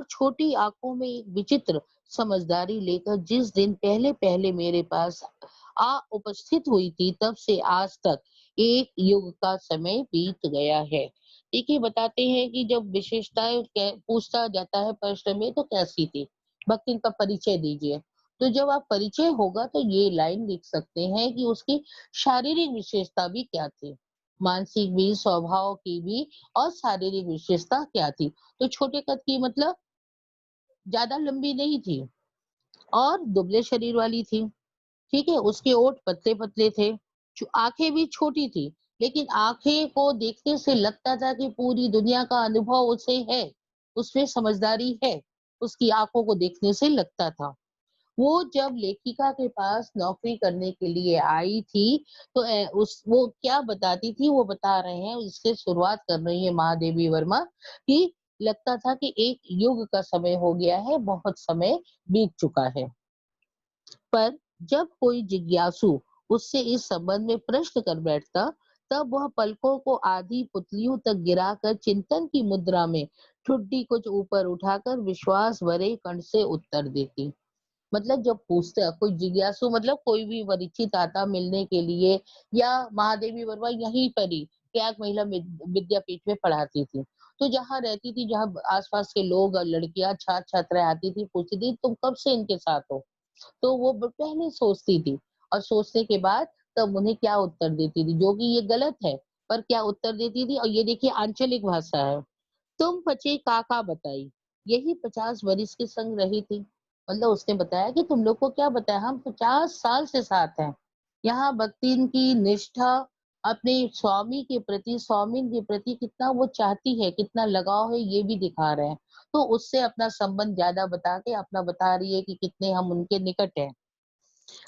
छोटी आंखों में एक विचित्र समझदारी लेकर जिस दिन पहले पहले मेरे पास आ उपस्थित हुई थी, तब से आज तक एक युग का समय बीत गया है। देखिए, बताते हैं कि जब विशेषताएं पूछता जाता है प्रश्न में, तो कैसी थी भक्ति का परिचय दीजिए। तो जब आप परिचय होगा तो ये लाइन लिख सकते हैं कि उसकी शारीरिक विशेषता भी क्या थी, मानसिक भी, स्वभाव की भी, और शारीरिक विशेषता क्या थी। तो छोटे कद की मतलब ज्यादा लंबी नहीं थी और दुबले शरीर वाली थी। ठीक है, उसके ओठ पतले-पतले थे, आँखें भी छोटी थी, लेकिन आँखें को देखने से लगता था कि पूरी दुनिया का अनुभव उसे है, उसमें समझदारी है, उसकी आँखों को देखने से लगता था। वो जब लेखिका के पास नौकरी करने के लिए आई थी, तो उस वो क्या बताती थी, वो बता रहे हैं, इससे शुरुआत कर रही है महादेवी वर्मा कि लगता था कि एक युग का समय हो गया है, बहुत समय बीत चुका है। पर जब कोई जिज्ञासु उससे इस संबंध में प्रश्न कर बैठता, तब वह पलकों को आधी पुतलियों तक गिराकर चिंतन की मुद्रा में ठुड्डी कुछ ऊपर उठाकर विश्वास भरे कंठ से उत्तर देती। मतलब जब पूछते कोई जिज्ञासु, मतलब कोई भी परिचित आता मिलने के लिए, या महादेवी वर्मा यहीं पर ही प्रयाग महिला विद्यापीठ में पढ़ाती थी। तो जहाँ रहती थी, जहाँ आसपास के लोग और लड़कियां छात्र छात्राएं आती थी, पूछती थी तुम कब से इनके साथ हो। तो वो पहले सोचती थी, और सोचने के बाद तब उन्हें क्या उत्तर देती थी, जो कि ये गलत है, पर क्या उत्तर देती थी। और ये देखिए, आंचलिक भाषा है। तुम पचे काका बताई, यही 50 वरिस के संग रही थी। मतलब उसने बताया कि तुम लोग को क्या बताया, हम 50 साल से साथ हैं। यहाँ भक्ति की निष्ठा, अपने स्वामी के प्रति, स्वामिन के प्रति कितना वो चाहती है, कितना लगाव है, ये भी दिखा रहे हैं। तो उससे अपना संबंध ज्यादा बता के अपना बता रही है कि कितने हम उनके निकट हैं।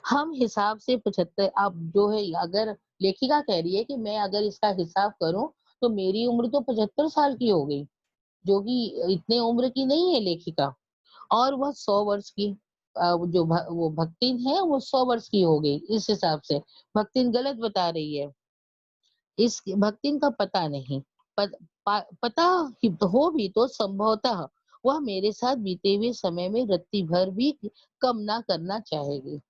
हम हिसाब से 75, अब जो है, अगर लेखिका कह रही है कि मैं अगर इसका हिसाब करूं, तो मेरी उम्र तो 75 साल की हो गई, जो कि इतने उम्र की नहीं है लेखिका। और वह 100 वर्ष की, वो भक्तिन है, वो 100 वर्ष की हो गई इस हिसाब से। भक्तिन गलत बता रही है। इस भक्तिन का पता नहीं, पता ही हो भी तो संभवतः वह मेरे साथ बीते हुए समय में रत्ती भर भी कम ना करना चाहेगी।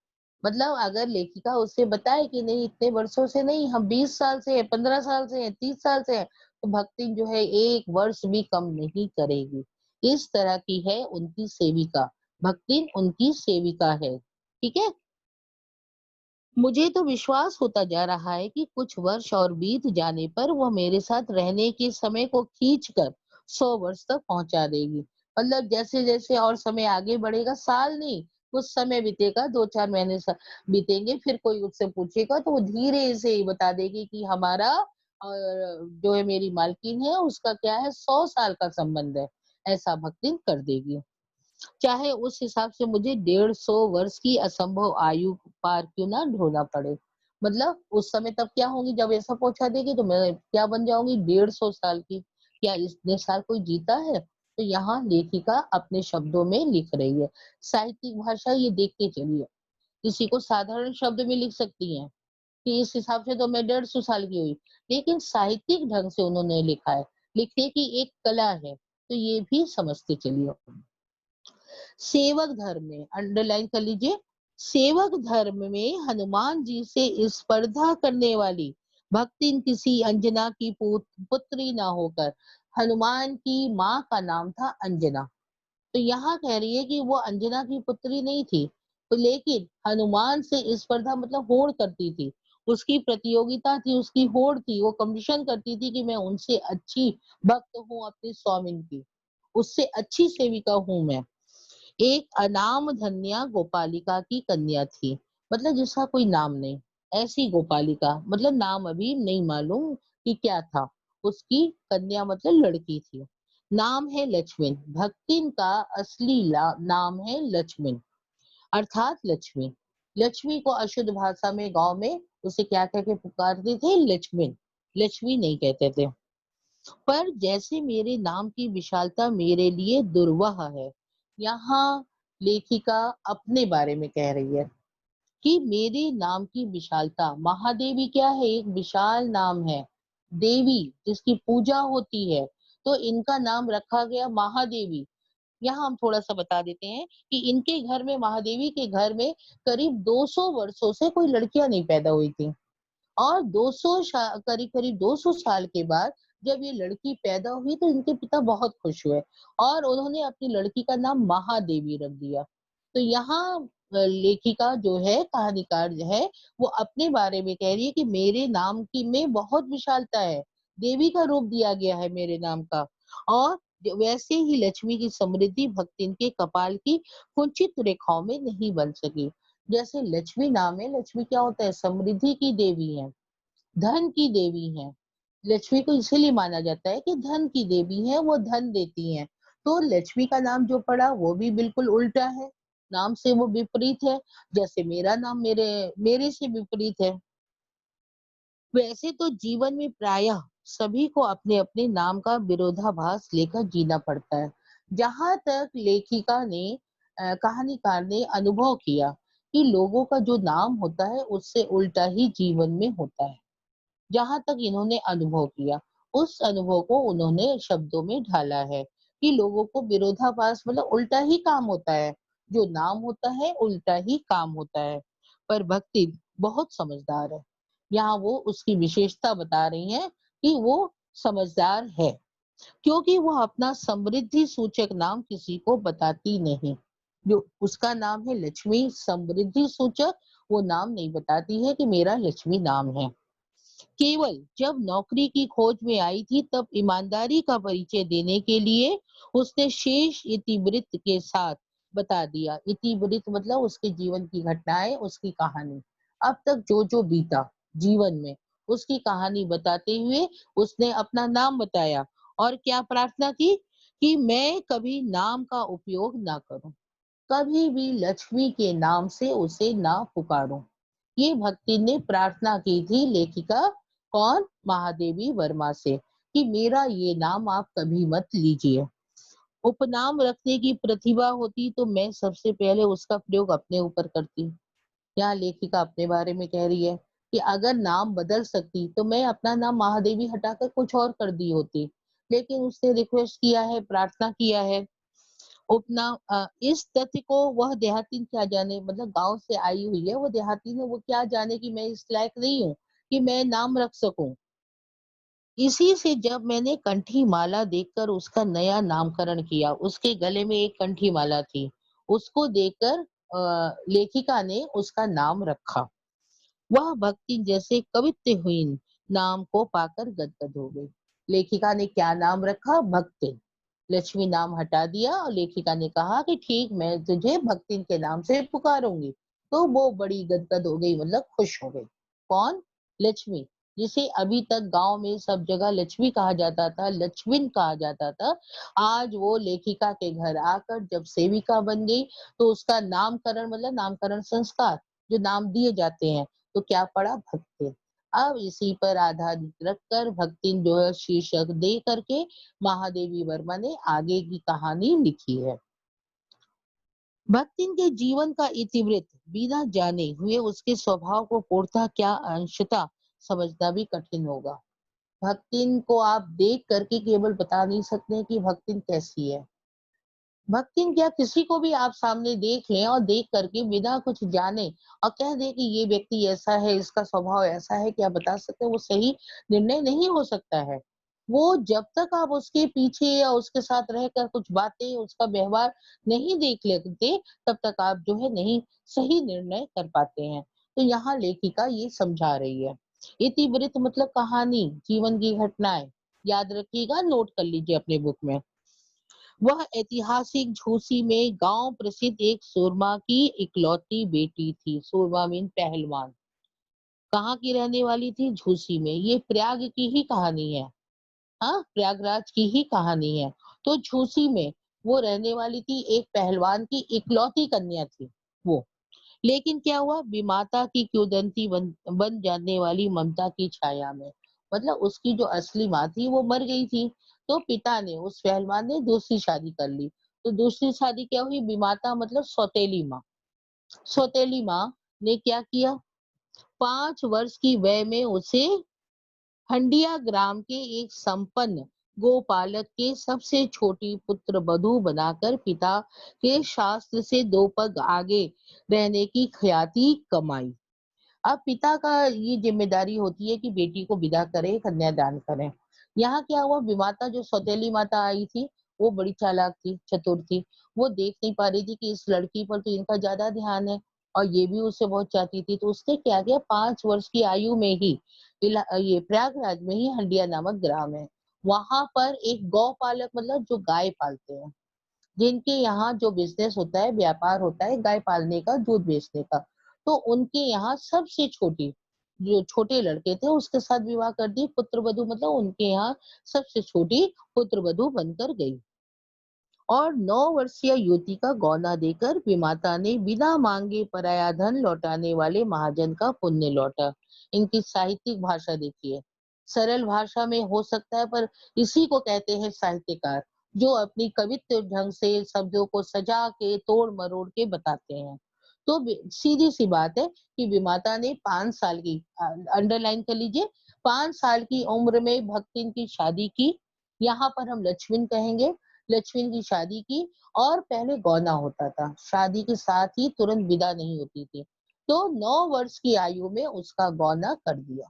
मतलब अगर लेखिका उससे बताए कि नहीं, इतने वर्षों से नहीं, हम 20 साल से हैं, 15 साल से हैं, 30 साल से हैं, तो भक्ति जो है 1 वर्ष भी कम नहीं करेगी। इस तरह की है उनकी सेविका। भक्ति उनकी सेविका है। ठीक है? मुझे तो विश्वास होता जा रहा है कि कुछ वर्ष और बीत जाने पर वह मेरे साथ रहने के समय को खींचकर 100 वर्ष तक पहुंचा देगी। मतलब जैसे-जैसे और समय आगे बढ़ेगा, साल नहीं, कुछ समय बीतेगा, 2-4 महीने बीतेंगे, फिर कोई उससे पूछेगा तो वो धीरे से ही बता देगी कि हमारा जो है मेरी मालकिन है, उसका क्या है, 100 साल का संबंध है। ऐसा भक्ति कर देगी। चाहे उस हिसाब से मुझे 150 वर्ष की असंभव आयु पार क्यों ना ढोना पड़े। मतलब उस समय तब क्या होंगी, जब ऐसा पहुंचा देगी तो मैं क्या बन जाऊंगी, 150 साल की। क्या इतने साल कोई जीता है? तो यहाँ लेखिका अपने शब्दों में लिख रही है। साहित्यिक भाषा ये देख के चलिए, किसी को साधारण शब्द में लिख सकती है कि इस हिसाब से तो मैं 150 साल की हुई, लेकिन साहित्यिक ढंग से उन्होंने लिखा है। लिखने की एक कला है, तो ये भी समझते चलिए। सेवक धर्म में अंडरलाइन कर लीजिए। सेवक धर्म में हनुमान जी से स्पर्धा करने वाली भक्तिन किसी अंजना की पुत्री ना होकर, हनुमान की माँ का नाम था अंजना। तो यहाँ कह रही है कि वो अंजना की पुत्री नहीं थी, तो लेकिन हनुमान से स्पर्धा मतलब होड़ करती थी, उसकी प्रतियोगिता थी, उसकी होड़ थी, वो कंपटीशन करती थी कि मैं उनसे अच्छी भक्त हूँ अपने स्वामिन की, उससे अच्छी सेविका हूँ मैं। एक अनाम धन्या गोपालिका की कन्या थी, मतलब जिसका कोई नाम नहीं, ऐसी गोपालिका, मतलब नाम अभी नहीं मालूम कि क्या था। उसकी कन्या मतलब लड़की थी। नाम है लक्ष्मण। भक्तिन का असली नाम है लक्ष्मण, अर्थात लक्ष्मी। लक्ष्मी को अशुद्ध भाषा में गांव में उसे क्या कह के पुकारते थे, लक्ष्मण। लक्ष्मी नहीं कहते थे। पर जैसे मेरे नाम की विशालता मेरे लिए दुर्वह है, यहाँ लेखिका अपने बारे में कह रही है कि मेरे नाम की विशालता, महादेवी क्या है, एक विशाल नाम है, देवी जिसकी पूजा होती है, तो इनका नाम रखा गया महादेवी। यहाँ हम थोड़ा-सा बता देते हैं कि इनके घर में, महादेवी के घर में करीब 200 वर्षों से कोई लड़कियाँ नहीं पैदा हुई थी। और 200 करीब-करीब 200 साल के बाद जब ये लड़की पैदा हुई तो इनके पिता बहुत खुश हुए और उन्होंने अपनी लड़की का नाम महादेवी रख दिया। तो यहाँ लेखिका जो है, कहानीकार जो है, वो अपने बारे में कह रही है कि मेरे नाम की में बहुत विशालता है, देवी का रूप दिया गया है मेरे नाम का। और वैसे ही लक्ष्मी की समृद्धि भक्त इनके कपाल की कुंचित रेखाओं में नहीं बन सकी। जैसे लक्ष्मी नाम है, लक्ष्मी क्या होता है? समृद्धि की देवी है, धन की देवी है। लक्ष्मी को इसीलिए माना जाता है कि धन की देवी है, वो धन देती हैं। तो लक्ष्मी का नाम जो पड़ा वो भी बिल्कुल उल्टा है, नाम से वो विपरीत है, जैसे मेरा नाम मेरे मेरे से विपरीत है। वैसे तो जीवन में प्रायः सभी को अपने-अपने नाम का विरोधाभास लेकर जीना पड़ता है। जहाँ तक लेखिका ने कहानीकार ने अनुभव किया कि लोगों का जो नाम होता है उससे उल्टा ही जीवन में होता है। जहाँ तक इन्होंने अनुभव किया, उस अनुभव को उन्होंने शब्दों में ढाला है कि लोगों को विरोधाभास मतलब उल्टा ही काम होता है। जो नाम होता है, उल्टा ही काम होता है। पर भक्ति बहुत समझदार है। यहाँ वो उसकी विशेषता बता रही हैं कि वो समझदार है, क्योंकि वो अपना समृद्धि सूचक नाम किसी को बताती नहीं। जो उसका नाम है लक्ष्मी समृद्धि सूचक, वो नाम नहीं बताती है कि मेरा लक्ष्मी नाम है। केवल जब नौकरी की खोज में आई थी तब ईमानदारी का परिचय देने के लिए उसने शेष इतिवृत्त के साथ बता दिया। इतिवृत्त मतलब उसके जीवन की घटनाएं, उसकी कहानी। अब तक जो बीता जीवन में, उसकी कहानी बताते हुए उसने अपना नाम बताया और क्या प्रार्थना की कि मैं कभी नाम का उपयोग ना करूं, कभी भी लक्ष्मी के नाम से उसे ना पुकारूं। ये भक्ति ने प्रार्थना की थी लेखिका कौन? महादेवी वर्मा से कि मेरा ये नाम आप कभी मत लीजिए। उपनाम रखने की प्रतिभा होती तो मैं सबसे पहले उसका प्रयोग अपने ऊपर करती। यहाँ लेखिका अपने बारे में कह रही है कि अगर नाम बदल सकती तो मैं अपना नाम महादेवी हटाकर कुछ और कर दी होती। लेकिन उसने रिक्वेस्ट किया है, प्रार्थना किया है। उपनाम इस तथ्य को वह देहाती क्या जाने, मतलब गाँव से आई हुई है, वो देहाती ने वो क्या जाने कि मैं इस लायक नहीं हूँ कि मैं नाम रख सकूँ। इसी से जब मैंने कंठी माला देखकर उसका नया नामकरण किया, उसके गले में एक कंठी माला थी, उसको देखकर लेखिका ने उसका नाम रखा। वह भक्ति जैसे कवित्वहीन नाम को पाकर गदगद हो गई। लेखिका ने क्या नाम रखा? भक्ति। लक्ष्मी नाम हटा दिया और लेखिका ने कहा कि ठीक, मैं तुझे भक्ति के नाम से पुकारूंगी। तो वो बड़ी गदगद हो गई, मतलब खुश हो गई। कौन? लक्ष्मी, जिसे अभी तक गांव में सब जगह लक्ष्मी कहा जाता था, लक्ष्मिन कहा जाता था। आज वो लेखिका के घर आकर जब सेविका बन गई तो उसका नामकरण, मतलब नामकरण संस्कार जो नाम दिए जाते हैं, तो क्या पड़ा? भक्ति। अब इसी पर आधारित रखकर भक्ति जो है शीर्षक दे करके महादेवी वर्मा ने आगे की कहानी लिखी है। भक्तिन के जीवन का इतिवृत्त बिना जाने हुए उसके स्वभाव को पूर्णतः क्या अंशतः समझना भी कठिन होगा। भक्तिन को आप देख करके केवल बता नहीं सकते कि भक्तिन कैसी है। भक्तिन क्या, किसी को भी आप सामने देख लें और देख करके बिना कुछ जाने और कह दें कि ये व्यक्ति ऐसा है, इसका स्वभाव ऐसा है, क्या बता सकते हैं? वो सही निर्णय नहीं हो सकता है। वो जब तक आप उसके पीछे या उसके साथ रहकर कुछ बातें, उसका व्यवहार नहीं देख लेते, तब तक आप जो है नहीं सही निर्णय कर पाते हैं। तो यहाँ लेखिका ये समझा रही है। इतिवृत्त मतलब कहानी, जीवन की घटनाएं। याद रखिएगा, नोट कर लीजिए अपने बुक में। वह ऐतिहासिक झूसी में गांव प्रसिद्ध एक सूरमा की इकलौती बेटी थी। सूरमा मीन पहलवान। कहाँ की रहने वाली थी? झूसी में। ये प्रयाग की ही कहानी है। हाँ, प्रयागराज की ही कहानी है। तो झूसी में वो रहने वाली थी, एक पहलवान की इकलौती कन्या थी वो। लेकिन क्या हुआ? विमाता की किंवदंती बन जाने वाली ममता की छाया में, मतलब उसकी जो असली माँ थी वो मर गई थी। तो पिता ने, उस पहलवान ने दूसरी शादी कर ली। तो दूसरी शादी क्या हुई? विमाता मतलब सौतेली माँ। सौतेली माँ ने क्या किया? 5 वर्ष की वय में उसे हंडिया ग्राम के एक संपन्न गोपालक के सबसे छोटी पुत्र वधू बनाकर पिता के शास्त्र से 2 पग आगे रहने की ख्याति कमाई। अब पिता का ये ज़िम्मेदारी होती है कि बेटी को विदा करें, कन्यादान करें। यहाँ क्या हुआ, विमाता जो सौतेली माता आई थी, वो बड़ी चालाक थी, चतुर थी। वो देख नहीं पा रही थी कि इस लड़की पर तो इनका ज़्यादा ध्यान है और ये भी उससे बहुत चाहती थी। तो उसने क्या किया, 5 वर्ष की आयु में ही ये प्रयागराज में ही हंडिया नामक ग्राम है। वहाँ पर एक गौपालक मतलब जो गाय पालते हैं। जिनके यहाँ जो बिज़नेस होता है, व्यापार होता है गाय पालने का, दूध बेचने का। तो उनके यहाँ सबसे छोटी, जो छोटे लड़के थे उसके साथ विवाह कर दी, पुत्रवधू मतलब उनके यहाँ सबसे छोटी पुत्रवधू बनकर गई। और 9 वर्षीय युवती का गौना देकर विमाता ने बिना मांगे पराया धन लौटाने वाले महाजन का पुण्य लौटा। इनकी साहित्यिक भाषा देखिए, सरल भाषा में हो सकता है पर इसी को कहते हैं साहित्यकार, जो अपनी कवित्व ढंग से शब्दों को सजा के तोड़ मरोड़ के बताते हैं। तो सीधी सी बात है कि विमाता ने 5 साल की, अंडरलाइन कर लीजिए, 5 साल की उम्र में भक्तिन की शादी की। यहाँ पर हम लक्ष्मण कहेंगे, लक्ष्मण की शादी की। और पहले गौना होता था, शादी के साथ ही तुरंत विदा नहीं होती थी। तो 9 वर्ष की आयु में उसका गौना कर दिया।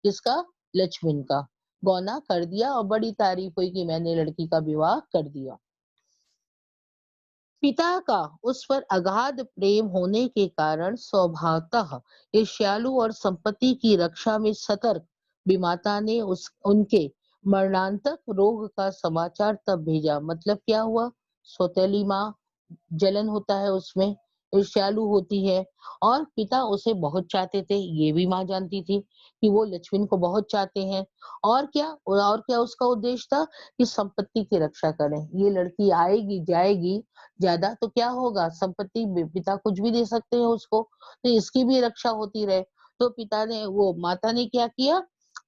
किसका? लक्ष्मण का गौना कर दिया और बड़ी तारीफ हुई कि मैंने लड़की का विवाह कर दिया। पिता का उस पर अगाध प्रेम होने के कारण स्वभावतः ईर्ष्यालु और संपत्ति की रक्षा में सतर्क विमाता ने उस उनके मरणांतक रोग का समाचार तब भेजा। मतलब क्या हुआ, सौतेली माँ, जलन होता है उसमें, ईर्ष्यालु होती है और पिता उसे बहुत चाहते थे, ये भी माँ जानती थी कि वो लक्ष्मण को बहुत चाहते हैं। और क्या उसका उद्देश्य था कि संपत्ति की रक्षा करें। ये लड़की आएगी जाएगी, ज्यादा तो क्या होगा, संपत्ति पिता कुछ भी दे सकते हैं उसको, तो इसकी भी रक्षा होती रहे। तो पिता ने, वो माता ने क्या किया,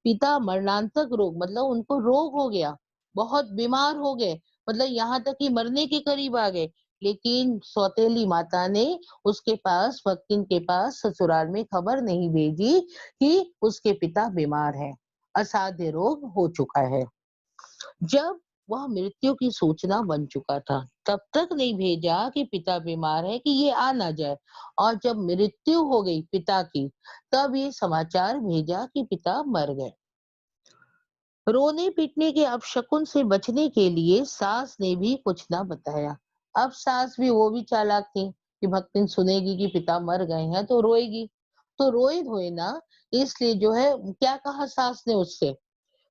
पिता मरणांतक रोग मतलब उनको रोग हो गया, बहुत बीमार हो गए, मतलब यहाँ तक कि मरने के करीब आ गए। लेकिन सौतेली माता ने उसके पास, भक्तिन के पास ससुराल में खबर नहीं भेजी कि उसके पिता बीमार हैं, असाध्य रोग हो चुका है। जब वह मृत्यु की सूचना बन चुका था, तब तक नहीं भेजा कि पिता बीमार है कि ये आ ना जाए। और जब मृत्यु हो गई पिता की, तब ये समाचार भेजा कि पिता मर गए। रोने पीटने के अपशकुन से बचने के लिए सास ने भी कुछ ना बताया। अब सास भी, वो भी चालाक थी कि भक्तिन सुनेगी कि पिता मर गए हैं तो रोएगी। तो रोए धोए ना, इसलिए जो है क्या कहा सास ने उससे,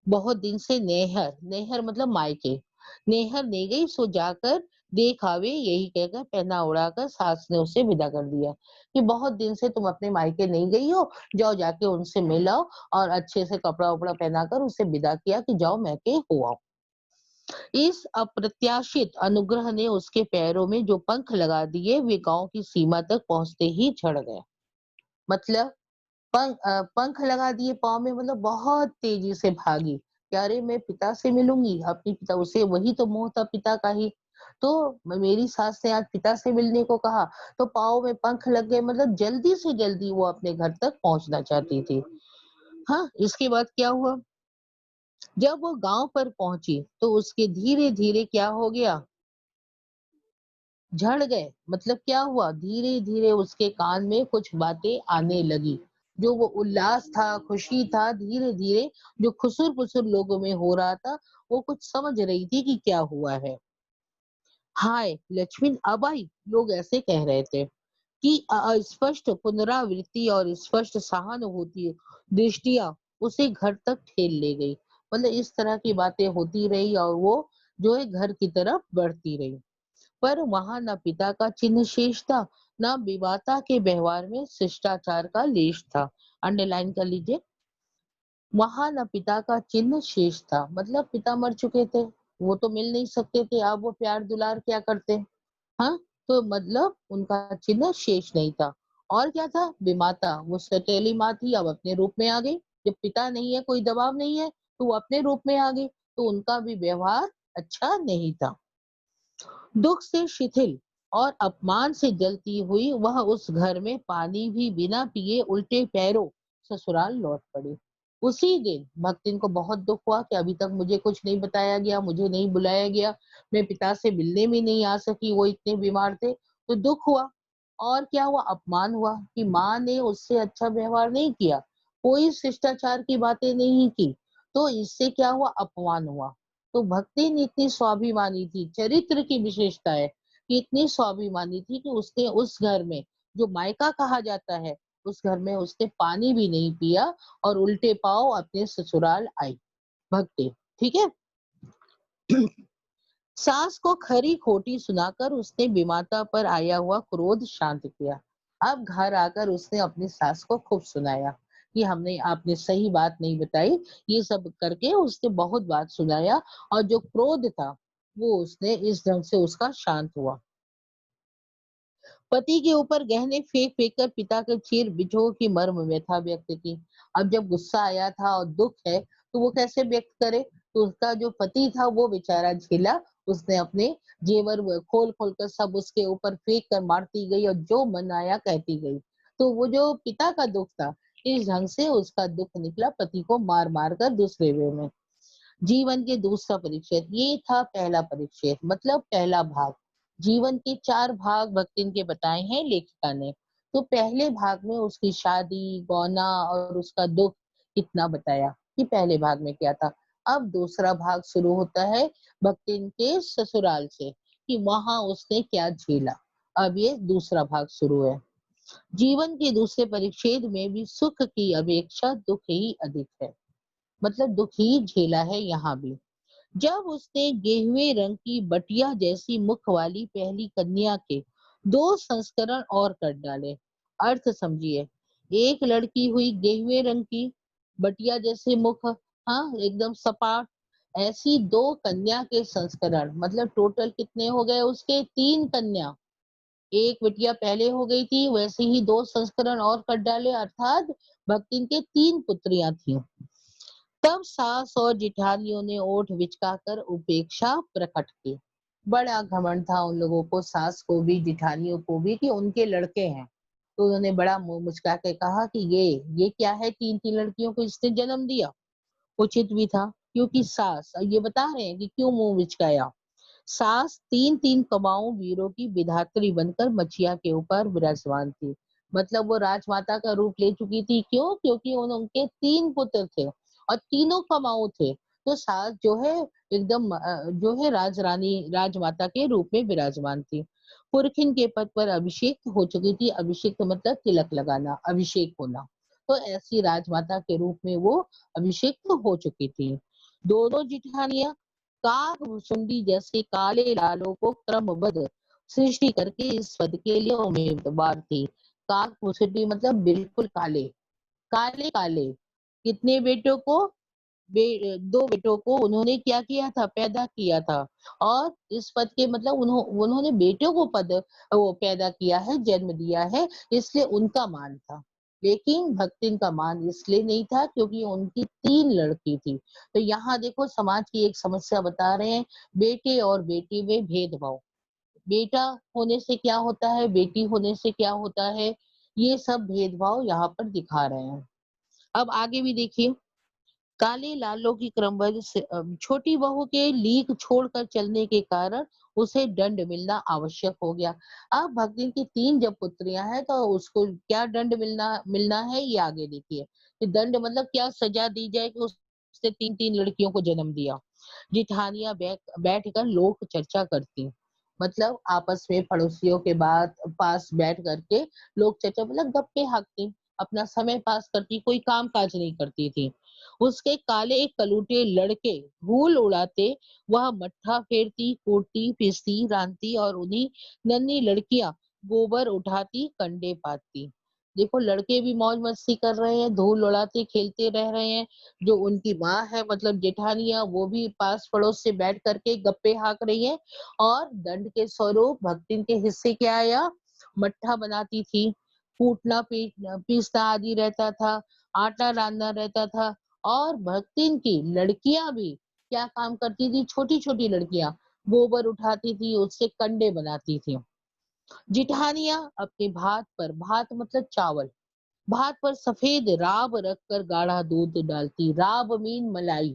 बहुत दिन से नेहर, नेहर मतलब मायके, नेहर नहीं गई सो जाकर देख आवे, यही कहकर पहना उड़ाकर सास ने उसे विदा कर दिया कि बहुत दिन से तुम अपने मायके नहीं गई हो, जाओ जाके उनसे मिल आओ। और अच्छे से कपड़ा उपड़ा पहनाकर उसे विदा किया कि जाओ मैके हो आओ। इस अप्रत्याशित अनुग्रह ने उसके पैरों में जो पंख लगा दिए, वे गांव की सीमा तक पहुंचते ही झड़ गए। मतलब पंख लगा दिए पाँव में, मतलब बहुत तेजी से भागी कि अरे मैं पिता से मिलूंगी, अपनी पिता, उसे वही तो मोह था पिता का ही। तो मेरी सास ने आज पिता से मिलने को कहा, तो पाँव में पंख लग गए, मतलब जल्दी से जल्दी वो अपने घर तक पहुंचना चाहती थी। हाँ, इसके बाद क्या हुआ, जब वो गांव पर पहुंची तो उसके धीरे धीरे क्या हो गया, झड़ गए। मतलब क्या हुआ, धीरे धीरे उसके कान में कुछ बातें आने लगी। जो वो उल्लास था, खुशी था, धीरे धीरे जो खुसुर पुसुर लोगों में हो रहा था, वो कुछ समझ रही थी कि क्या हुआ है। हाय लक्ष्मण अब आई, लोग ऐसे कह रहे थे कि स्पष्ट पुनरावृत्ति और स्पष्ट सहानुभूति दृष्टिया उसे घर तक ठेल ले गई। मतलब इस तरह की बातें होती रही और वो जो है घर की तरफ बढ़ती रही। पर वहां न पिता का चिन्ह शेष था, न विवाता के व्यवहार में शिष्टाचार का लेश था। अंडरलाइन कर लीजिए, वहां न पिता का चिन्ह शेष था, मतलब पिता मर चुके थे, वो तो मिल नहीं सकते थे, अब वो प्यार दुलार क्या करते। हाँ, तो मतलब उनका चिन्ह शेष नहीं था। और क्या था, विमाता, वो सौतेली माँ थी, अब अपने रूप में आ गई। जब पिता नहीं है, कोई दबाव नहीं है, तो वो अपने रूप में आ गई। तो उनका भी व्यवहार अच्छा नहीं था। दुख से शिथिल और अपमान से जलती हुई वह उस घर में पानी भी बिना पिए उल्टे पैरों ससुराल लौट पड़ी। उसी दिन भक्तिन को बहुत दुख हुआ कि अभी तक मुझे कुछ नहीं बताया गया, मुझे नहीं बुलाया गया, मैं पिता से मिलने भी नहीं आ सकी, वो इतने बीमार थे। तो दुख हुआ और क्या हुआ, अपमान हुआ कि माँ ने उससे अच्छा व्यवहार नहीं किया, कोई शिष्टाचार की बातें नहीं की, तो इससे क्या हुआ, अपमान हुआ। तो भक्तिन इतनी स्वाभिमानी थी, चरित्र की विशेषता है कि इतनी स्वाभिमानी थी कि उसने उस घर में, जो मायका कहा जाता है, उस घर में उसने पानी भी नहीं पिया और उल्टे पाँव अपने ससुराल आई भगते, ठीक है। सास को खरी खोटी सुनाकर उसने विमाता पर आया हुआ क्रोध शांत किया। अब घर आकर उसने अपनी सास को खूब सुनाया कि हमने आपने सही बात नहीं बताई, ये सब करके उसने बहुत बात सुनाया और जो क्रोध था वो उसने इस ढंग से उसका शांत हुआ। पति के ऊपर गहने फेंक फेंक कर पिता के चीर बिछोह की मर्म व्यथा व्यक्त की। अब जब गुस्सा आया था और दुख है तो वो कैसे व्यक्त करे, तो उसका जो पति था वो बेचारा झेला, उसने अपने जेवर खोल खोल कर सब उसके ऊपर फेंक कर मारती गई और जो मन आया कहती गई। तो वो जो पिता का दुख था, इस ढंग से उसका दुख निकला पति को मार मार कर दूसरे वे में। जीवन के दूसरा परिच्छेद, ये था पहला परिच्छेद मतलब पहला भाग। जीवन के 4 भाग भक्तिन के बताए हैं लेखिका ने। तो पहले भाग में उसकी शादी, गौना और उसका दुख इतना बताया कि पहले भाग में क्या था। अब दूसरा भाग शुरू होता है भक्तिन के ससुराल से कि वहां उसने क्या झेला। अब ये दूसरा भाग शुरू है। जीवन के दूसरे परिच्छेद में भी सुख की अपेक्षा दुख ही अधिक है, मतलब दुख ही झेला है यहाँ भी। जब उसने गेहुए रंग की बटिया जैसी मुख वाली पहली कन्या के 2 संस्करण और कर डाले। अर्थ समझिए, एक लड़की हुई गेहुए रंग की, बटिया जैसे मुख, हाँ एकदम सपाट, ऐसी 2 कन्या के संस्करण, मतलब टोटल कितने हो गए उसके, 3 कन्या। एक बिटिया पहले हो गई थी, वैसे ही 2 संस्करण और कर डाले, अर्थात भक्तिन के 3 पुत्रियां थी। तब सास और जिठानियों ने ओठ बिचकाकर उपेक्षा प्रकट की। बड़ा घमंड था उन लोगों को, सास को भी जिठानियों को भी, कि उनके लड़के हैं। तो उन्होंने बड़ा मुंह मुचका के कहा कि ये क्या है, 3-3 लड़कियों को इसने जन्म दिया। उचित भी था क्योंकि सास, ये बता रहे हैं कि क्यों मुंह बिचकाया। सास 3-3 कमाऊं वीरों की विधात्री बनकर मछिया के ऊपर विराजमान थी। मतलब वो राजमाता का रूप ले चुकी थी। क्यों? क्योंकि उनके 3 पुत्र थे और तीनों कमाऊ थे। तो सास जो है एकदम जो है राजरानी, राजमाता के रूप में विराजमान थी। पुरखिन के पद पर अभिषेक हो चुकी थी। अभिषेक मतलब तिलक लगाना, अभिषेक होना। तो ऐसी राजमाता के रूप में वो अभिषेक हो चुकी थी। दोनों जिठानियां काकभुसुंडी जैसे काले लालों को क्रमबद्ध सृष्टि करके इस पद के लिए उम्मीदवार थी। काकभुसुंडी मतलब बिल्कुल काले, काले काले। कितने बेटों को, 2 बेटों को उन्होंने क्या किया था, पैदा किया था। और इस पद के मतलब उन्होंने बेटों को पद वो पैदा किया है, जन्म दिया है, इसलिए उनका मान था। लेकिन भक्तिन का मान इसलिए नहीं था क्योंकि उनकी 3 लड़की थी। तो यहाँ देखो समाज की एक समस्या बता रहे हैं, बेटे और बेटी में भेदभाव। बेटा होने से क्या होता है, बेटी होने से क्या होता है, ये सब भेदभाव यहाँ पर दिखा रहे हैं। अब आगे भी देखिए, काले लालों की क्रमबद्ध छोटी बहू के लीक छोड़कर चलने के कारण उसे दंड मिलना आवश्यक हो गया। अब भक्ति की 3 जब पुत्रियां हैं तो उसको क्या दंड मिलना मिलना है, ये आगे देखिए कि दंड मतलब क्या सजा दी जाए कि उसने 3-3 लड़कियों को जन्म दिया। जिठानियां बैठकर लोक चर्चा करती, मतलब आपस में पड़ोसियों के बाद पास बैठ करके लोक चर्चा मतलब गप्पे हाँकती, अपना समय पास करती, कोई काम काज नहीं करती थी। उसके काले कलूटे लड़के धूल उड़ाते, वह मट्ठा फेरती, कूटती, पीसती, रांधती और उन्हीं नन्ही लड़कियां गोबर उठाती, कंडे पाती। देखो लड़के भी मौज मस्ती कर रहे हैं, धूल उड़ाते खेलते रह रहे हैं। जो उनकी माँ है मतलब जेठानियां, वो भी पास पड़ोस से बैठ करके गप्पे हाँक रही है। और दंड के स्वरूप भक्तिन के हिस्से क्या आया, मट्ठा बनाती थी, कूटना पीसना आदि रहता था, आटा रांधना रहता था। और भक्तिन की लड़कियां भी क्या काम करती थी, छोटी छोटी लड़कियां गोबर उठाती थी, उससे कंडे बनाती थी। जिठानियां अपने भात पर, भात मतलब चावल, भात पर सफेद राब रखकर गाढ़ा दूध डालती। राब मीन मलाई।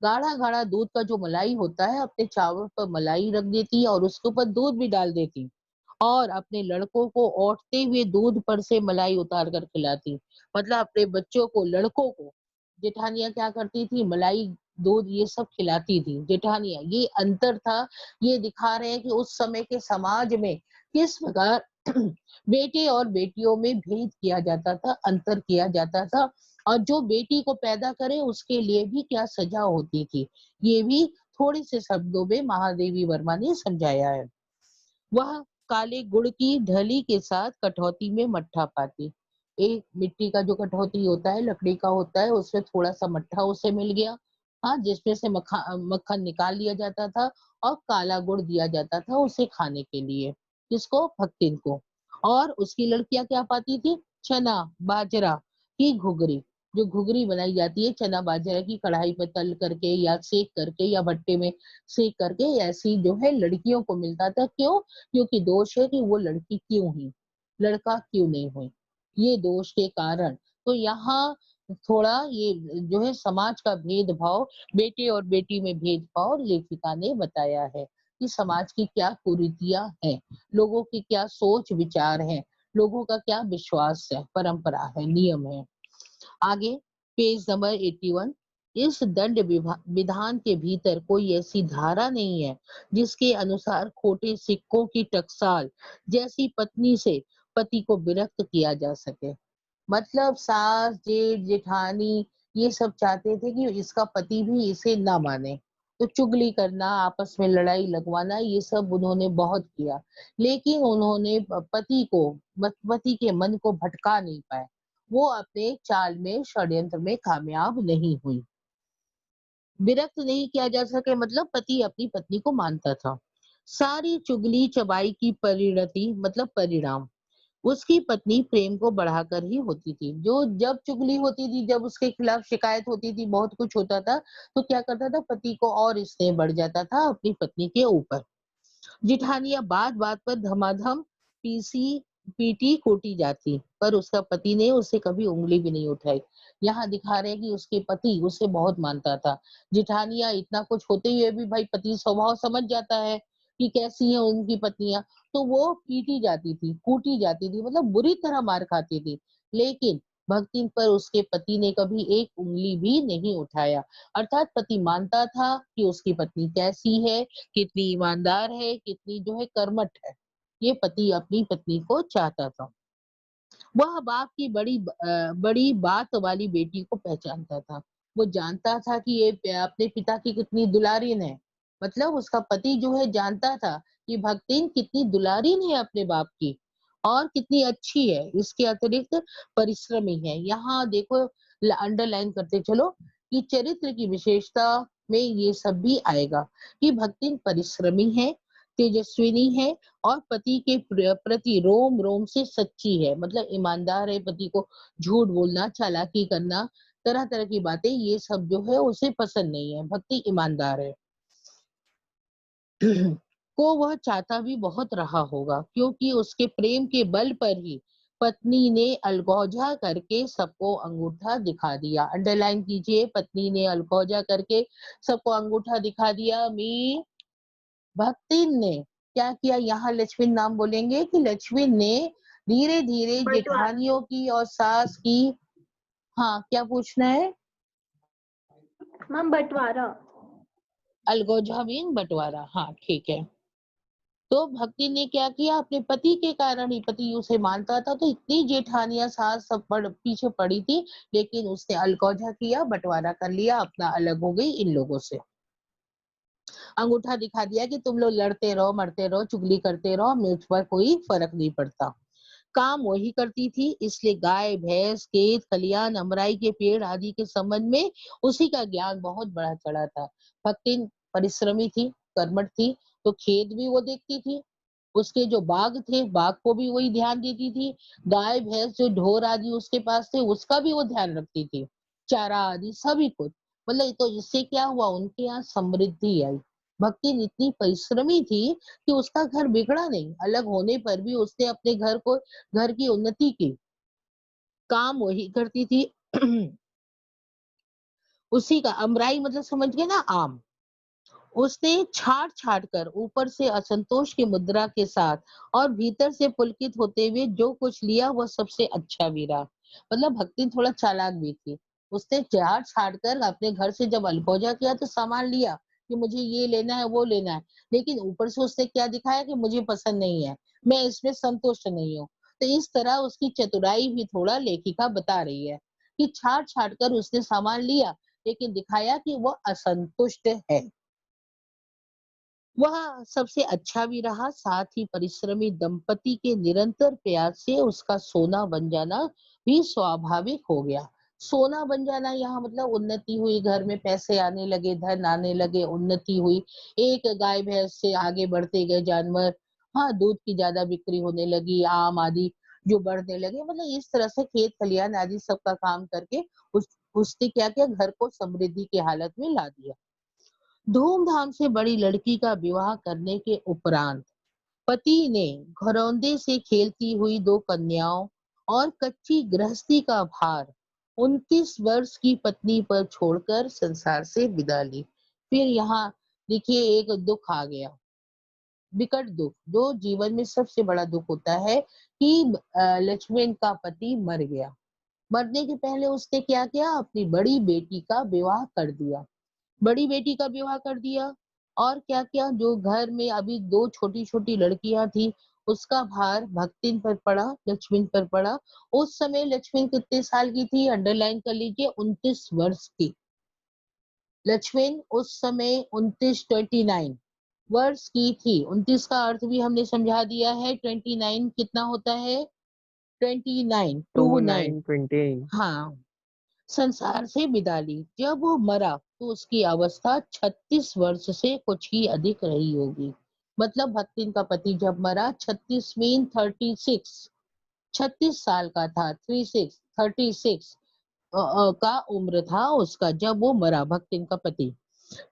गाढ़ा गाढ़ा दूध का जो मलाई होता है, अपने चावल पर मलाई रख देती और उसके ऊपर दूध भी डाल देती और अपने लड़कों को औटते हुए दूध पर से मलाई उतार कर खिलाती। मतलब अपने बच्चों को, लड़कों को जेठानियाँ क्या करती थी, मलाई, दूध ये सब खिलाती थी जेठानियाँ। ये अंतर था, ये दिखा रहे हैं कि उस समय के समाज में किस प्रकार बेटे और बेटियों में भेद किया जाता था, अंतर किया जाता था और जो बेटी को पैदा करे उसके लिए भी क्या सजा होती थी। ये भी थोड़े से शब्दों में महादेवी वर्मा ने समझाया है। वह काले गुड़ की ढली के साथ कटौती में मट्ठा पाती। एक मिट्टी का जो कटौती होता है, लकड़ी का होता है, उसमें थोड़ा-सा मट्ठा उसे मिल गया, हाँ, जिसमें से मक्खन निकाल लिया जाता था और काला गुड़ दिया जाता था उसे खाने के लिए। किसको? भक्तिन को। और उसकी लड़कियाँ क्या पाती थी? चना, बाजरा की घुघरी। जो घुघरी बनाई जाती है चना बाजरा की, कढ़ाई पे तल करके या सेक करके या भट्टे में सेक करके, ऐसी जो है लड़कियों को मिलता था। क्यों? क्योंकि दोष है कि वो लड़की क्यों हुई, लड़का क्यों नहीं हुई, ये दोष के कारण। तो यहाँ थोड़ा ये जो है समाज का भेदभाव, बेटे और बेटी में भेदभाव लेखिका ने बताया है कि समाज की क्या कुरीतियां हैं, लोगों की क्या सोच विचार है, लोगों का क्या विश्वास है, परंपरा है, नियम है। आगे पेज नंबर 81। इस विधान के भीतर कोई ऐसी धारा नहीं है जिसके अनुसार खोटे सिक्कों की टकसाल जैसी पत्नी से पति को विरक्त किया जा सके। मतलब सास, जेठ, जेठानी ये सब चाहते थे कि इसका पति भी इसे ना माने। तो चुगली करना, आपस में लड़ाई लगवाना ये सब उन्होंने बहुत किया। लेकिन उन्होंने पति को, पति के मन को भटका नहीं पाए। वो अपने चाल में, षड्यंत्र में कामयाब नहीं हुई। विरक्त नहीं किया जा सके मतलब पति अपनी पत्नी को मानता था। सारी चुगली चबाई की परिणति मतलब परिणाम उसकी पत्नी प्रेम को बढ़ाकर ही होती थी। जो जब चुगली होती थी, जब उसके खिलाफ शिकायत होती थी, बहुत कुछ होता था, तो क्या करता था, पति को और स्नेह बढ़ जाता था अपनी पत्नी के ऊपर। जिठानियां बात बात पर धमाधम पीसी पीटी कोटी जाती, पर उसका पति ने उसे कभी उंगली भी नहीं उठाई। यहाँ दिखा रहे हैं कि उसके पति उसे बहुत मानता था। जिठानियां इतना कुछ होते हुए भी भाई पति स्वभाव समझ जाता है कि कैसी है उनकी पत्नियां, तो वो पीटी जाती थी, कूटी जाती थी, मतलब बुरी तरह मार खाती थी। लेकिन भक्ति पर उसके पति ने कभी एक उंगली भी नहीं उठाया। अर्थात पति मानता था कि उसकी पत्नी कैसी है, कितनी ईमानदार है, कितनी जो है कर्मठ है। ये पति अपनी पत्नी को चाहता था। वह बाप की बड़ी बात वाली बेटी को पहचानता था। वो जानता था कि ये अपने पिता की कितनी दुलारीन है। मतलब उसका पति जो है जानता था कि भक्तिन कितनी दुलारीन है अपने बाप की और कितनी अच्छी है। इसके अतिरिक्त परिश्रमी है। यहाँ देखो अंडरलाइन करते चलो कि चरित्र की विशेषता में ये सब भी आएगा कि भक्तिन परिश्रमी है, तेजस्विनी है और पति के प्रति रोम रोम से सच्ची है। मतलब ईमानदार है, पति को झूठ बोलना, चालाकी करना, तरह तरह की बातें ये सब जो है उसे पसंद नहीं है। भक्ति ईमानदार है। को वह चाहता भी बहुत रहा होगा क्योंकि उसके प्रेम के बल पर ही पत्नी ने अलगौजा करके सबको अंगूठा दिखा दिया। अंडरलाइन कीजिए, पत्नी ने अलगौजा करके सबको अंगूठा दिखा दिया। मी भक्ति ने क्या किया, यहाँ लक्ष्मी नाम बोलेंगे कि लक्ष्मी ने धीरे धीरे बंटवारा। जेठानियों की और सास की, हाँ क्या पूछना है? मैम बंटवारा। अलगोजा मीन बंटवारा, हाँ ठीक है। तो भक्ति ने क्या किया, अपने पति के कारण ही, पति उसे मानता था तो इतनी जेठानियां सास सब पीछे पड़ी थी, लेकिन उसने अलगौजा किया, बंटवारा कर लिया, अपना अलग हो गई इन लोगों से। अंगूठा दिखा दिया कि तुम लोग लड़ते रहो, मरते रहो, चुगली करते रहो, मुझ पर कोई फर्क नहीं पड़ता। काम वही करती थी, इसलिए गाय, भैंस, खेत, खलियान, अमराई के पेड़ आदि के संबंध में उसी का ज्ञान बहुत बड़ा चढ़ा था। भक्ति परिश्रमी थी, कर्मठ थी, तो खेत भी वो देखती थी, उसके जो बाग थे, बाग को भी वही ध्यान देती थी। गाय, भैंस जो ढोर आदि उसके पास थे, उसका भी वो ध्यान रखती थी, चारा आदि सभी कुछ। मतलब तो इससे क्या हुआ, उनके यहाँ समृद्धि आई। भक्ति इतनी परिश्रमी थी कि उसका घर बिगड़ा नहीं, अलग होने पर भी उसने अपने घर को, घर की उन्नति की। काम वही करती थी। उसी का अमराई मतलब समझ गए ना, आम। उसने छाट-छाट कर ऊपर से असंतोष की मुद्रा के साथ और भीतर से पुलकित होते हुए जो कुछ लिया वह सबसे अच्छा भी रहा। मतलब भक्ति थोड़ा चालाक भी थी। उसने छाट-छाट कर अपने घर से जब अलगोजा किया तो सामान लिया कि मुझे ये लेना है, वो लेना है। लेकिन ऊपर से उसने क्या दिखाया कि मुझे पसंद नहीं है, मैं इसमें संतुष्ट नहीं हूँ। तो इस तरह उसकी चतुराई भी थोड़ा लेखिका बता रही है कि छाट-छाट कर उसने सामान लिया लेकिन दिखाया कि वह असंतुष्ट है। वह सबसे अच्छा भी रहा, साथ ही परिश्रमी दंपति के निरंतर प्रयास से उसका सोना बन जाना भी स्वाभाविक हो गया। सोना बन जाना यहाँ मतलब उन्नति हुई, घर में पैसे आने लगे, धन आने लगे, उन्नति हुई। एक गाय भैंस से आगे बढ़ते गए जानवर, हाँ, दूध की ज्यादा बिक्री होने लगी, आम आदि जो बढ़ने लगे। मतलब इस तरह से खेत खलियान आदि सबका काम करके उस उसने क्या किया, घर को समृद्धि की हालत में ला दिया। धूमधाम से बड़ी लड़की का विवाह करने के उपरांत पति ने घरौंदे से खेलती हुई दो कन्याओं और कच्ची गृहस्थी का भार 29 वर्ष की पत्नी पर छोड़कर संसार से विदा ली। फिर यहाँ देखिए एक दुख आ गया, विकट दुख, जो जीवन में सबसे बड़ा दुख होता है कि लक्ष्मण का पति मर गया। मरने के पहले उसने क्या किया, अपनी बड़ी बेटी का विवाह कर दिया। बड़ी बेटी का विवाह कर दिया और क्या किया, जो घर में अभी दो छोटी-छोटी लड़कियां थी, उसका भार भक्तिन पर पड़ा, लक्ष्मण पर पड़ा। उस समय लक्ष्मण कितने साल की थी, अंडरलाइन कर लीजिए, 29 वर्ष की। लक्ष्मण उस समय 29 वर्ष की थी। 29 का अर्थ भी हमने समझा दिया है। 29 कितना होता है, 29 टू 29। Nine twenty. हाँ, संसार से विदा ली। जब वो मरा तो उसकी अवस्था 36 वर्ष से कुछ ही अधिक रही होगी। मतलब भक्तिन का पति जब मरा 36 मीन 36, 36 साल का था, 36 का उम्र था उसका जब वो मरा, भक्तिन का पति।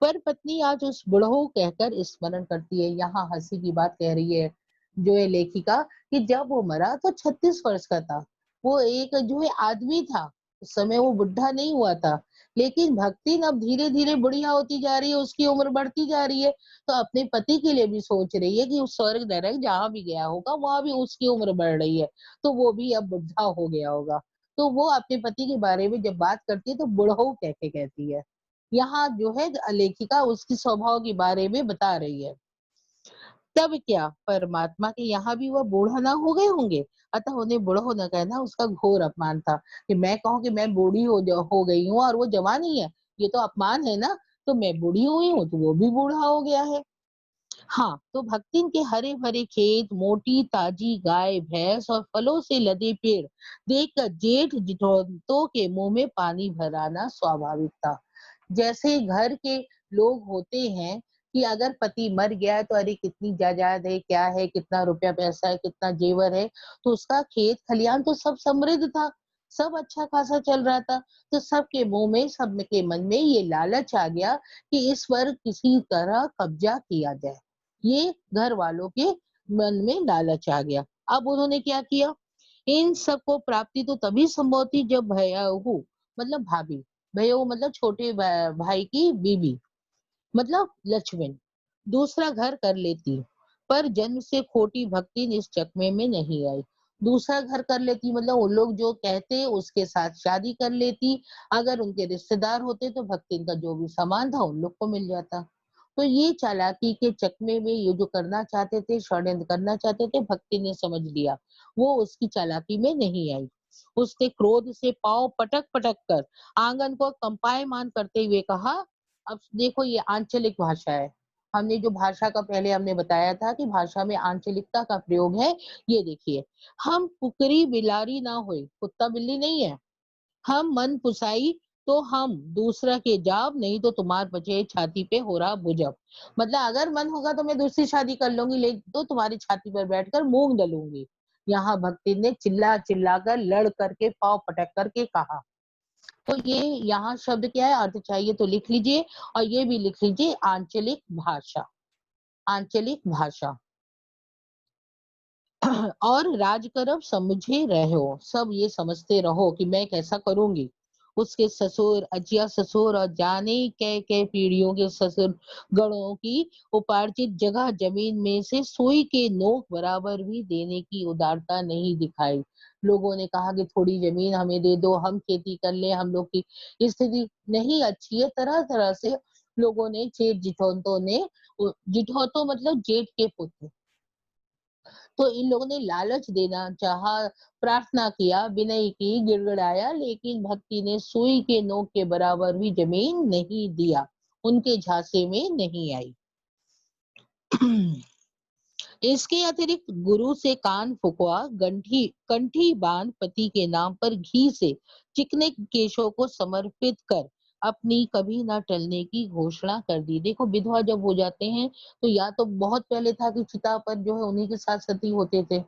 पर पत्नी आज उस बुढ़ऊ कहकर स्मरण करती है। यहाँ हंसी की बात कह रही है जो है लेखिका, कि जब वो मरा तो 36 वर्ष का था। वो एक जो है आदमी था, उस समय वो बुढ़ा नहीं हुआ था। लेकिन भक्ति अब धीरे धीरे बुढ़िया होती जा रही है, उसकी उम्र बढ़ती जा रही है, तो अपने पति के लिए भी सोच रही है कि उस स्वर्ग नरक जहाँ भी गया होगा वहां भी उसकी उम्र बढ़ रही है, तो वो भी अब बुढ़ा हो गया होगा। तो वो अपने पति के बारे में जब बात करती है तो बुढ़ऊ कह के कहती है। यहाँ जो है लेखिका उसकी स्वभाव के बारे में बता रही है। तब क्या परमात्मा के यहाँ भी वह बूढ़ा ना हो गए होंगे, अतः उन्हें बूढ़ा न कहना उसका घोर अपमान था। कि मैं कहूँ कि मैं बूढ़ी हो गई हूँ और वो जवान ही है, ये तो अपमान है ना। तो मैं बूढ़ी हुई हूँ तो वो भी बूढ़ा हो गया है। हाँ, तो भक्तिन के हरे भरे खेत, मोटी ताजी गाय भैंस और फलों से लदे पेड़ देखकर जेठ जितौतों के मुंह में पानी भर आना स्वाभाविक था। जैसे घर के लोग होते हैं कि अगर पति मर गया है तो अरे कितनी जायदाद है, क्या है, कितना रुपया पैसा है, कितना जेवर है, तो उसका खेत खलियान तो सब समृद्ध था, सब अच्छा खासा चल रहा था। तो सबके मुंह में, सबके मन में ये लालच आ गया कि इस पर किसी तरह कब्जा किया जाए। ये घर वालों के मन में लालच आ गया। अब उन्होंने क्या किया, इन सबको प्राप्ति तो तभी संभव थी जब भयहू मतलब भाभी, भयहू मतलब छोटे भाई की बीवी, मतलब लक्ष्मण दूसरा घर कर लेती। पर जन्म से खोटी भक्ति इस चकमे में नहीं आई। दूसरा घर कर लेती मतलब उन लोग जो कहते उसके साथ शादी कर लेती। अगर उनके रिश्तेदार होते तो भक्ति का जो भी सामान था उन लोग को मिल जाता। तो ये चालाकी के चकमे में ये जो करना चाहते थे, षड्यंत्र करना चाहते थे, भक्ति ने समझ लिया। वो उसकी चालाकी में नहीं आई। उसने क्रोध से पांव पटक पटक कर आंगन को कंपायमान करते हुए कहा, अब देखो ये आंचलिक भाषा है। हमने जो भाषा का पहले हमने बताया था कि भाषा में आंचलिकता का प्रयोग है। ये देखिए, हम कुकरी बिलारी ना होए, कुत्ता बिल्ली नहीं है। हम मन पुसाई तो हम दूसरा के जाब, नहीं तो तुम्हार बचे छाती पे हो रहा भुजब। मतलब अगर मन होगा तो मैं दूसरी शादी कर लूंगी, लेकिन तो तुम्हारी छाती पर बैठकर मूंग दलूंगी। यहाँ भक्ति ने चिल्ला चिल्ला कर लड़ करके पांव पटक करके कहा। तो ये यहाँ शब्द क्या है, अर्थ चाहिए तो लिख लीजिए और ये भी लिख लीजिए, आंचलिक भाषा। आंचलिक भाषा और राजकरब समझे रहो, सब ये समझते रहो कि मैं कैसा करूंगी। उसके ससुर, अजिया ससुर और जाने कै पीढ़ियों के ससुर गणों की उपार्जित जगह जमीन में से सुई के नोक बराबर भी देने की उदारता नहीं दिखाई। लोगों ने कहा कि थोड़ी जमीन हमें दे दो, हम खेती कर ले, हम लोग की स्थिति नहीं अच्छी है। तरह तरह से लोगों ने, जेठ जिठौतों ने, जिठौतों मतलब जेठ के पुत्र, तो इन लोगों ने लालच देना चाहा, प्रार्थना किया, विनय की, गिड़गिड़ाया, लेकिन भक्ति ने सुई के नोक के बराबर भी जमीन नहीं दिया, उनके झांसे में नहीं आई। इसके अतिरिक्त गुरु से कान फुकवा, गंठी कंठी बांध पति के नाम पर घी से चिकने केशों को समर्पित कर अपनी कभी ना टलने की घोषणा कर दी। देखो, विधवा जब हो जाते हैं तो या तो बहुत पहले था कि चिता पर जो है उन्हीं के साथ सती होते थे,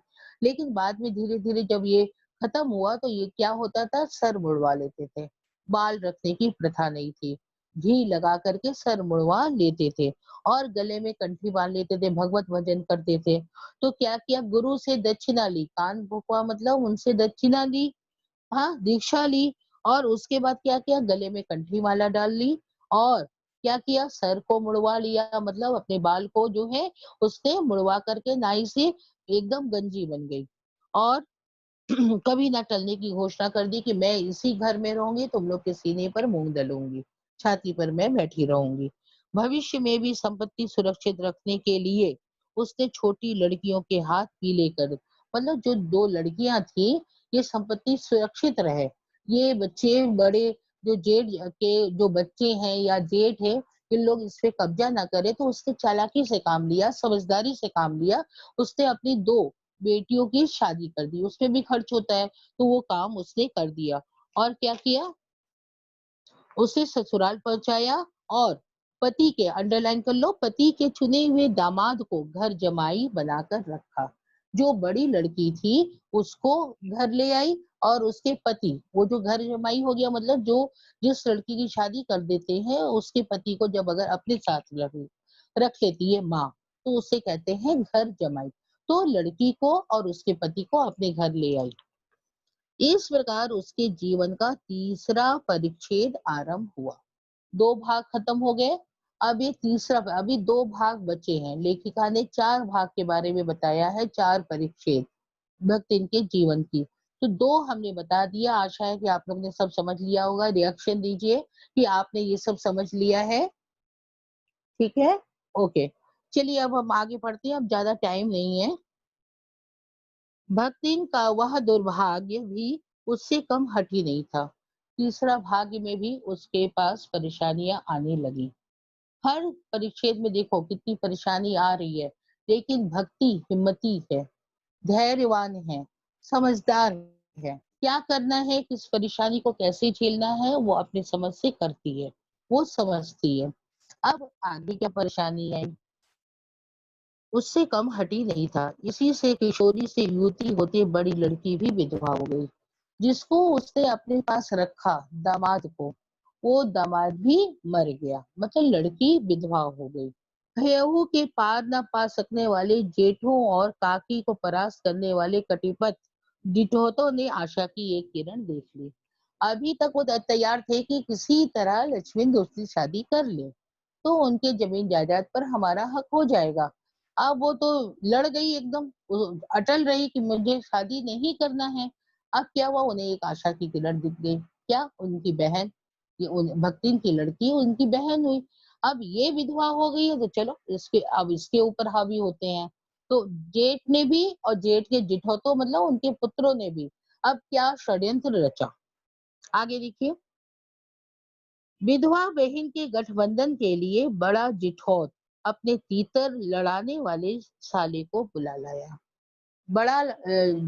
लेकिन बाद में धीरे धीरे जब ये खत्म हुआ तो ये क्या होता था, सर मुड़वा लेते थे। बाल रखने की प्रथा नहीं थी, घी लगा करके सर मुड़वा लेते थे और गले में कंठी बांध लेते थे, भगवत भजन करते थे। तो क्या किया, गुरु से दक्षिणा ली, कान फूंकवा मतलब उनसे दक्षिणा ली, हाँ, दीक्षा ली, और उसके बाद क्या किया, गले में कंठी माला डाल ली, और क्या किया, सर को मुड़वा लिया, मतलब अपने बाल को जो है उसने मुड़वा करके नाई से एकदम गंजी बन गई, और कभी ना टलने की घोषणा कर दी कि मैं इसी घर में रहूंगी, तुम लोग के सीने पर मूंग दलूंगी, छाती पर मैं बैठी रहूंगी। भविष्य में भी संपत्ति सुरक्षित रखने के लिए उसने छोटी लड़कियों के हाथ पीले कर, मतलब जो दो लड़कियां थी, ये संपत्ति सुरक्षित रहे, ये बच्चे बड़े, जो जेठ के जो बच्चे हैं या जेठ है, इन लोग इस पे कब्जा ना करे, तो उसने चालाकी से काम लिया, समझदारी से काम लिया। उसने अपनी दो बेटियों की शादी कर दी, उसमें भी खर्च होता है, तो वो काम उसने कर दिया। और क्या किया, उसे ससुराल पहुंचाया, और पति के, अंडरलाइन कर लो, पति के चुने हुए दामाद को घर जमाई बनाकर रखा। जो बड़ी लड़की थी उसको घर ले आई, और उसके पति, वो जो घर जमाई हो गया, मतलब जो जिस लड़की की शादी कर देते हैं उसके पति को जब अगर अपने साथ रख लेती है माँ, तो उसे कहते हैं घर जमाई। तो लड़की को और उसके पति को अपने घर ले आई। इस प्रकार उसके जीवन का तीसरा परिच्छेद आरंभ हुआ। दो भाग खत्म हो गए, अब ये तीसरा, अभी दो भाग बचे हैं। लेखिका ने चार भाग के बारे में बताया है, चार परिच्छेद भक्त इनके जीवन की। तो दो हमने बता दिया, आशा है कि आप लोग ने सब समझ लिया होगा। रिएक्शन दीजिए कि आपने ये सब समझ लिया है, ठीक है, ओके। चलिए अब हम आगे बढ़ते हैं, अब ज्यादा टाइम नहीं है। भक्तिन का वह दुर्भाग्य भी उससे कम हटी नहीं था। तीसरा भाग्य में भी उसके पास परेशानियां आने लगी। हर परिच्छेद में देखो कितनी परेशानी आ रही है, लेकिन भक्ति हिम्मती है, धैर्यवान है, समझदार है। क्या करना है, किस परेशानी को कैसे झेलना है, वो अपने समझ से करती है, वो समझती है। अब आगे क्या परेशानी आई, उससे कम हटी नहीं था। इसी से किशोरी से युवती होते बड़ी लड़की भी विधवा हो गई। जिसको उसने अपने पास रखा, दामाद को, वो दामाद भी मर गया, मतलब लड़की विधवा हो गई। भयऊ के पार न पा सकने वाले जेठों और काकी को परास्त करने वाले कटिपत डिठौतों ने आशा की एक किरण देख ली। अभी तक वो तैयार थे कि किसी तरह लक्ष्मी दूसरी शादी कर ले, तो उनके जमीन जायदाद पर हमारा हक हो जाएगा। अब वो तो लड़ गई एकदम, अटल रही कि मुझे शादी नहीं करना है। अब क्या हुआ, उन्हें एक आशा की किरण दिख गई। क्या, उनकी बहन, ये भक्तिन की लड़की उनकी बहन हुई। अब ये विधवा हो गई है, तो चलो इसके, अब इसके ऊपर हावी होते हैं। तो जेठ ने भी और जेठ के जिठौतों मतलब उनके पुत्रों ने भी अब क्या षड्यंत्र रचा, आगे देखिए। विधवा बहन के गठबंधन के लिए बड़ा जिठौत अपने तीतर लड़ाने वाले साले को बुला लाया। बड़ा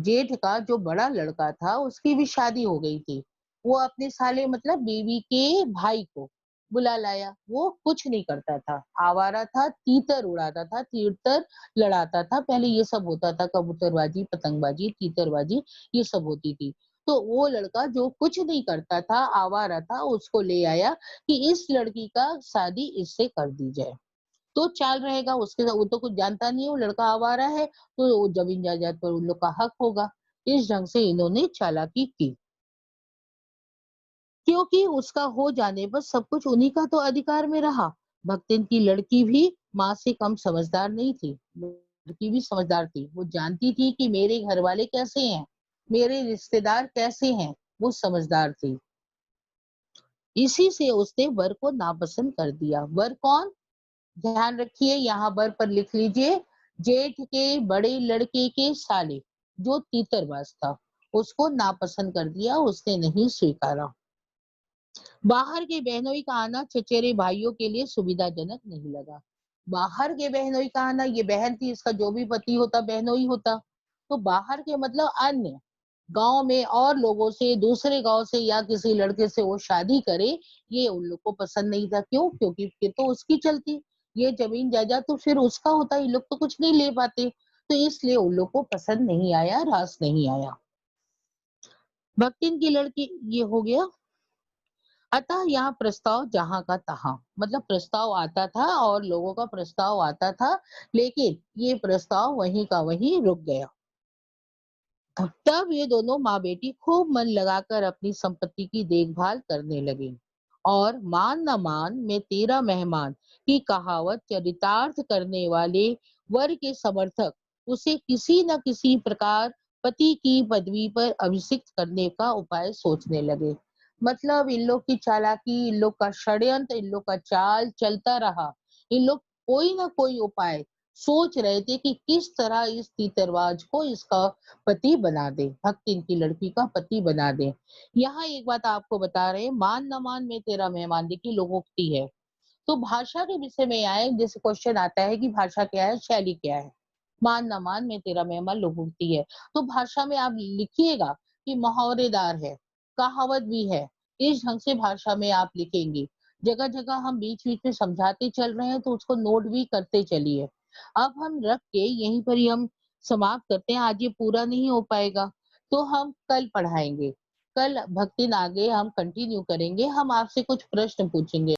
जेठ का जो बड़ा लड़का था उसकी भी शादी हो गई थी। वो अपने साले मतलब बीवी के भाई को बुला लाया। वो कुछ नहीं करता था, आवारा था, तीतर उड़ाता था, तीतर लड़ाता था। पहले ये सब होता था, कबूतरबाजी, पतंगबाजी, तीतरबाजी, ये सब होती थी। तो वो लड़का जो कुछ नहीं करता था, आवारा था, उसको ले आया कि इस लड़की का शादी इससे कर दी जाए। तो चाल रहेगा उसके साथ, वो तो कुछ जानता नहीं है, वो लड़का आवारा है, तो वो जमीन जायदाद पर उन लोग का हक होगा। इस ढंग से इन्होंने चालाकी की, क्योंकि उसका हो जाने पर सब कुछ उन्हीं का तो अधिकार में रहा। भक्तिन की लड़की भी माँ से कम समझदार नहीं थी, लड़की भी समझदार थी। वो जानती थी कि मेरे घर वाले कैसे हैं, मेरे रिश्तेदार कैसे हैं, वो समझदार थी। इसी से उसने वर को नापसंद कर दिया। वर कौन? ध्यान रखिए, यहाँ वर पर लिख लीजिए, जेठ के बड़े लड़के के साले, जो तीतरबाज था, उसको नापसंद कर दिया, उसने नहीं स्वीकारा। बाहर के बहनोई का आना चचेरे भाइयों के लिए सुविधाजनक नहीं लगा। बाहर के बहनोई का आना, ये बहन थी, इसका जो भी पति होता बहनोई होता, तो बाहर के मतलब अन्य गांव में और लोगों से, दूसरे गांव से या किसी लड़के से वो शादी करे, ये उन लोग को पसंद नहीं था। क्यों? क्योंकि फिर तो उसकी चलती, ये जमीन जायदाद तो फिर उसका होता, ये लोग तो कुछ नहीं ले पाते, तो इसलिए उन लोग को पसंद नहीं आया, रास नहीं आया। भक्तिन की लड़की, ये हो गया। अतः यहाँ प्रस्ताव जहां का तहां, मतलब प्रस्ताव आता था और लोगों का प्रस्ताव आता था, लेकिन ये प्रस्ताव वहीं का वहीं रुक गया। तब ये दोनों माँ बेटी खूब मन लगाकर अपनी संपत्ति की देखभाल करने लगे, और मान न मान मैं तेरा मेहमान की कहावत चरितार्थ करने वाले वर के समर्थक उसे किसी न किसी प्रकार पति की पदवी पर अभिषिक्त करने का उपाय सोचने लगे। मतलब इन लोग की चालाकी, इन लोग का षड्यंत्र, इन लोग का चाल चलता रहा। इन लोग कोई ना कोई उपाय सोच रहे थे कि किस तरह इस तीतरबाज को इसका पति बना दे, भक्त इनकी लड़की का पति बना दे। यहाँ एक बात आपको बता रहे हैं, मान न मान मैं तेरा मेहमान, देखिए लोकोक्ति है। तो भाषा के विषय में आए, जैसे क्वेश्चन आता है कि भाषा क्या है, शैली क्या है। मान न मान मैं तेरा मेहमान लोकोक्ति है, तो भाषा में आप लिखिएगा कि मुहावरेदार है, कहावत भी है। इस ढंग से भाषा में आप लिखेंगे। जगह जगह हम बीच बीच में समझाते चल रहे हैं, तो उसको नोट भी करते चलिए। अब हम रख के यहीं पर ही हम समाप्त करते हैं, आज ये पूरा नहीं हो पाएगा, तो हम कल पढ़ाएंगे। कल भक्तिन आगे हम कंटिन्यू करेंगे, हम आपसे कुछ प्रश्न पूछेंगे।